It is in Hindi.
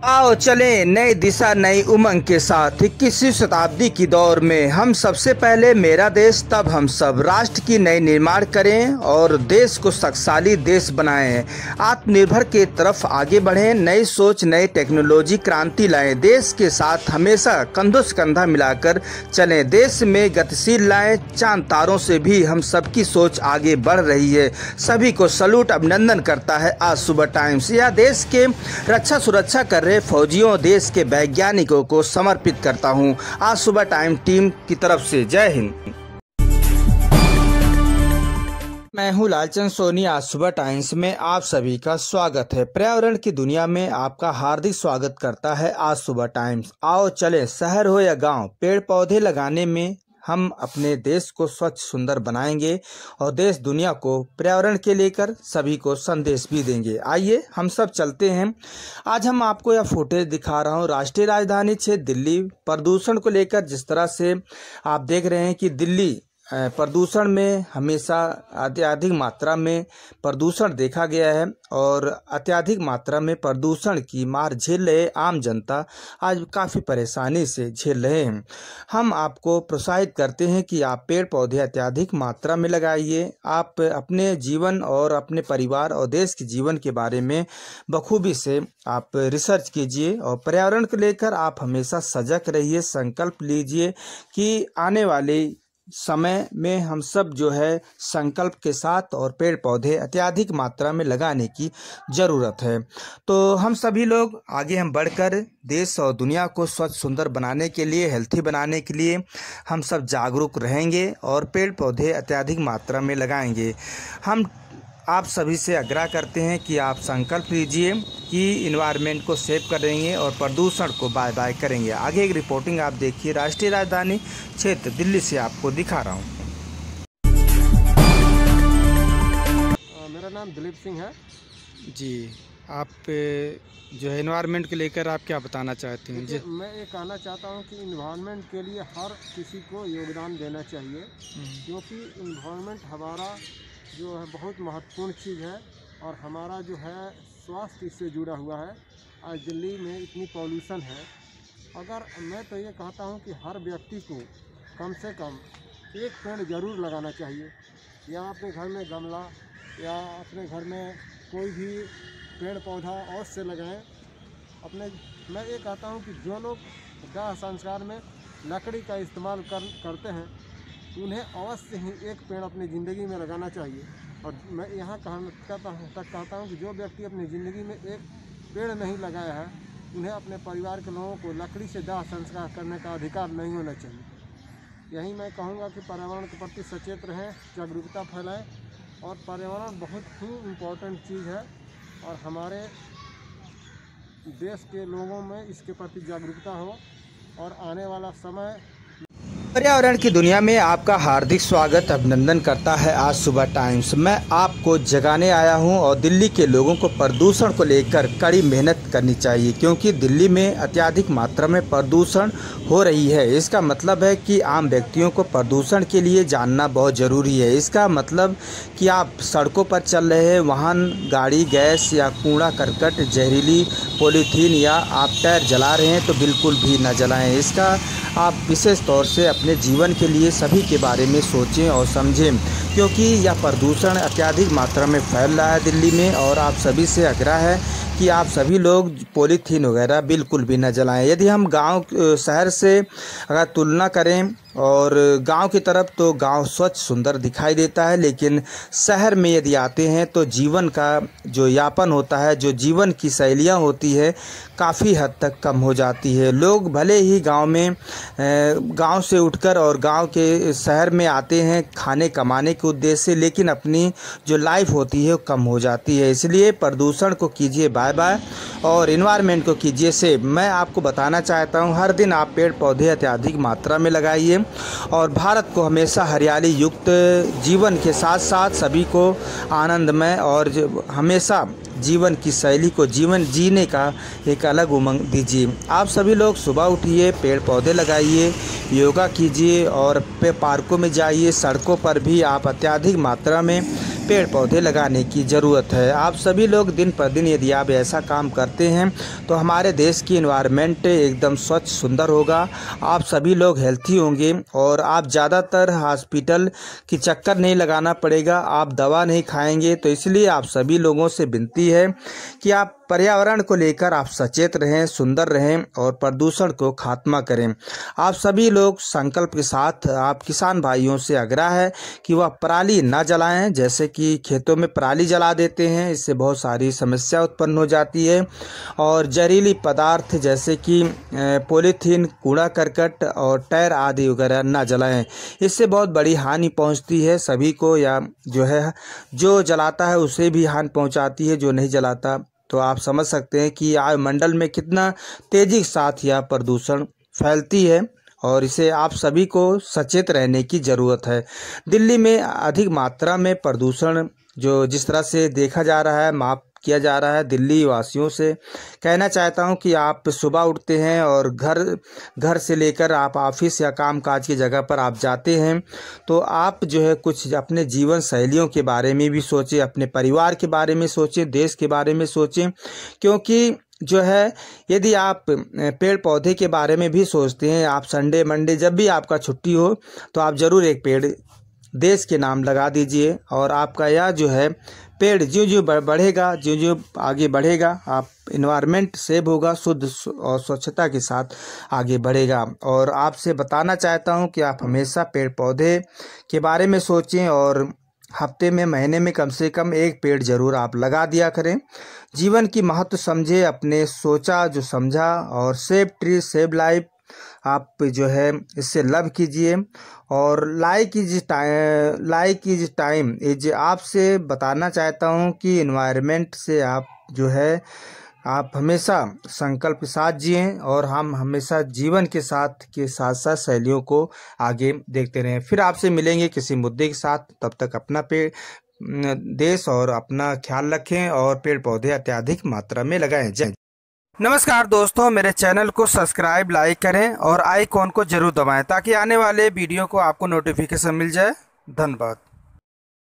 आओ चलें नई दिशा नई उमंग के साथ 21वीं शताब्दी की दौर में हम सबसे पहले मेरा देश तब हम सब राष्ट्र की नई निर्माण करें और देश को शक्तिशाली देश बनाएं। आत्मनिर्भर के तरफ आगे बढ़ें, नई सोच नई टेक्नोलॉजी क्रांति लाएं, देश के साथ हमेशा कंधों से कंधा मिलाकर चलें, देश में गतिशील लाएं। चांद तारों से भी हम सबकी सोच आगे बढ़ रही है। सभी को सलूट अभिनंदन करता है आज सुबह टाइम्स। यह देश के रक्षा सुरक्षा कर फौजियों देश के वैज्ञानिकों को समर्पित करता हूं। आज सुबह टाइम टीम की तरफ से जय हिंद। मैं हूं लालचंद सोनी। आज सुबह टाइम्स में आप सभी का स्वागत है। पर्यावरण की दुनिया में आपका हार्दिक स्वागत करता है आज सुबह टाइम्स। आओ चले शहर हो या गांव, पेड़ पौधे लगाने में हम अपने देश को स्वच्छ सुंदर बनाएंगे और देश दुनिया को पर्यावरण के लेकर सभी को संदेश भी देंगे। आइए हम सब चलते हैं। आज हम आपको यह फुटेज दिखा रहा हूँ राष्ट्रीय राजधानी क्षेत्र दिल्ली प्रदूषण को लेकर। जिस तरह से आप देख रहे हैं कि दिल्ली प्रदूषण में हमेशा अत्यधिक मात्रा में प्रदूषण देखा गया है और अत्यधिक मात्रा में प्रदूषण की मार झेल रहे आम जनता आज काफ़ी परेशानी से झेल रहे हैं। हम आपको प्रोत्साहित करते हैं कि आप पेड़ पौधे अत्यधिक मात्रा में लगाइए। आप अपने जीवन और अपने परिवार और देश के जीवन के बारे में बखूबी से आप रिसर्च कीजिए और पर्यावरण को लेकर आप हमेशा सजग रहिए। संकल्प लीजिए कि आने वाले समय में हम सब जो है संकल्प के साथ और पेड़ पौधे अत्यधिक मात्रा में लगाने की ज़रूरत है। तो हम सभी लोग आगे हम बढ़कर देश और दुनिया को स्वच्छ सुंदर बनाने के लिए, हेल्थी बनाने के लिए हम सब जागरूक रहेंगे और पेड़ पौधे अत्यधिक मात्रा में लगाएंगे। हम आप सभी से आग्रह करते हैं कि आप संकल्प लीजिए कि इन्वायरमेंट को सेव करेंगे और प्रदूषण को बाय बाय करेंगे। आगे एक रिपोर्टिंग आप देखिए राष्ट्रीय राजधानी क्षेत्र दिल्ली से आपको दिखा रहा हूँ। मेरा नाम दिलीप सिंह है जी। आप जो है इन्वायरमेंट को लेकर आप क्या बताना चाहते हैं? जी, मैं ये कहना चाहता हूँ कि इन्वायरमेंट के लिए हर किसी को योगदान देना चाहिए, क्योंकि इन्वायरमेंट हमारा जो है बहुत महत्वपूर्ण चीज़ है और हमारा जो है स्वास्थ्य इससे जुड़ा हुआ है। आज दिल्ली में इतनी पॉल्यूशन है, अगर मैं तो ये कहता हूँ कि हर व्यक्ति को कम से कम एक पेड़ ज़रूर लगाना चाहिए, या अपने घर में गमला या अपने घर में कोई भी पेड़ पौधा अवश्य से लगाएं। मैं ये कहता हूँ कि जो लोग दाह संस्कार में लकड़ी का इस्तेमाल करते हैं उन्हें अवश्य ही एक पेड़ अपनी ज़िंदगी में लगाना चाहिए। और मैं यहाँ कहता हूँ कि जो व्यक्ति अपनी ज़िंदगी में एक पेड़ नहीं लगाया है उन्हें अपने परिवार के लोगों को लकड़ी से दाह संस्कार करने का अधिकार नहीं होना चाहिए। यही मैं कहूँगा कि पर्यावरण के प्रति सचेत रहें, जागरूकता फैलाएं और पर्यावरण बहुत ही इम्पोर्टेंट चीज़ है और हमारे देश के लोगों में इसके प्रति जागरूकता हो और आने वाला समय। पर्यावरण की दुनिया में आपका हार्दिक स्वागत अभिनंदन करता है आज सुबह टाइम्स। मैं आपको जगाने आया हूं और दिल्ली के लोगों को प्रदूषण को लेकर कड़ी मेहनत करनी चाहिए, क्योंकि दिल्ली में अत्यधिक मात्रा में प्रदूषण हो रही है। इसका मतलब है कि आम व्यक्तियों को प्रदूषण के लिए जानना बहुत ज़रूरी है। इसका मतलब कि आप सड़कों पर चल रहे हैं, वाहन गाड़ी गैस या कूड़ा करकट जहरीली पॉलीथीन या आप टायर जला रहे हैं तो बिल्कुल भी न जलाएं। इसका आप विशेष तौर से अपने जीवन के लिए सभी के बारे में सोचें और समझें, क्योंकि यह प्रदूषण अत्यधिक मात्रा में फैल रहा है दिल्ली में। और आप सभी से आग्रह है कि आप सभी लोग पॉलीथीन वगैरह बिल्कुल भी न जलाएं। यदि हम गांव शहर से अगर तुलना करें और गांव की तरफ तो गांव स्वच्छ सुंदर दिखाई देता है, लेकिन शहर में यदि आते हैं तो जीवन का जो यापन होता है, जो जीवन की शैलियाँ होती है काफ़ी हद तक कम हो जाती है। लोग भले ही गांव से उठकर और गांव के शहर में आते हैं खाने कमाने के उद्देश्य से, लेकिन अपनी जो लाइफ होती है वो कम हो जाती है। इसलिए प्रदूषण को कीजिए बाय बाय और इन्वायरमेंट को कीजिए सेव। मैं आपको बताना चाहता हूँ हर दिन आप पेड़ पौधे अत्यधिक मात्रा में लगाइए और भारत को हमेशा हरियाली युक्त जीवन के साथ साथ सभी को आनंदमय और हमेशा जीवन की शैली को जीवन जीने का एक अलग उमंग दीजिए। आप सभी लोग सुबह उठिए, पेड़ पौधे लगाइए, योगा कीजिए और पार्कों में जाइए। सड़कों पर भी आप अत्यधिक मात्रा में पेड़ पौधे लगाने की ज़रूरत है। आप सभी लोग दिन पर दिन यदि आप ऐसा काम करते हैं तो हमारे देश की एनवायरनमेंट एकदम स्वच्छ सुंदर होगा, आप सभी लोग हेल्थी होंगे और आप ज़्यादातर हॉस्पिटल की चक्कर नहीं लगाना पड़ेगा, आप दवा नहीं खाएंगे। तो इसलिए आप सभी लोगों से विनती है कि आप पर्यावरण को लेकर आप सचेत रहें, सुंदर रहें और प्रदूषण को खात्मा करें। आप सभी लोग संकल्प के साथ आप किसान भाइयों से आग्रह है कि वह पराली ना जलाएं, जैसे कि खेतों में पराली जला देते हैं, इससे बहुत सारी समस्या उत्पन्न हो जाती है। और जहरीली पदार्थ जैसे कि पॉलीथीन, कूड़ा करकट और टायर आदि वगैरह ना जलाएं, इससे बहुत बड़ी हानि पहुंचती है सभी को, या जो जलाता है उसे भी हानि पहुंचाती है, जो नहीं जलाता। तो आप समझ सकते हैं कि वायुमंडल में कितना तेजी के साथ यह प्रदूषण फैलती है और इसे आप सभी को सचेत रहने की ज़रूरत है। दिल्ली में अधिक मात्रा में प्रदूषण जो जिस तरह से देखा जा रहा है, माप किया जा रहा है, दिल्ली वासियों से कहना चाहता हूं कि आप सुबह उठते हैं और घर से लेकर आप ऑफिस या कामकाज की जगह पर आप जाते हैं, तो आप कुछ अपने जीवन शैलियों के बारे में भी सोचें, अपने परिवार के बारे में सोचें, देश के बारे में सोचें। क्योंकि यदि आप पेड़ पौधे के बारे में भी सोचते हैं, आप संडे मंडे जब भी आपका छुट्टी हो तो आप ज़रूर एक पेड़ देश के नाम लगा दीजिए। और आपका यह पेड़ जो बढ़ेगा, जो आगे बढ़ेगा, आप इन्वायरमेंट सेव होगा, शुद्ध और स्वच्छता के साथ आगे बढ़ेगा। और आपसे बताना चाहता हूं कि आप हमेशा पेड़ पौधे के बारे में सोचें और हफ्ते में, महीने में कम से कम एक पेड़ जरूर आप लगा दिया करें। जीवन की महत्व समझे, अपने समझा और सेव ट्री सेव लाइफ आप इससे लव कीजिए। और लाइक इज टाइम इज आपसे बताना चाहता हूं कि इन्वायरमेंट से आप हमेशा संकल्प के साथ जिएं और हम हमेशा जीवन के साथ साथ शैलियों को आगे देखते रहें। फिर आपसे मिलेंगे किसी मुद्दे के साथ, तब तक अपना देश और अपना ख्याल रखें और पेड़ पौधे अत्यधिक मात्रा में लगाएं। जय। नमस्कार दोस्तों, मेरे चैनल को सब्सक्राइब, लाइक करें और आइकॉन को जरूर दबाएं ताकि आने वाले वीडियो को आपको नोटिफिकेशन मिल जाए। धन्यवाद।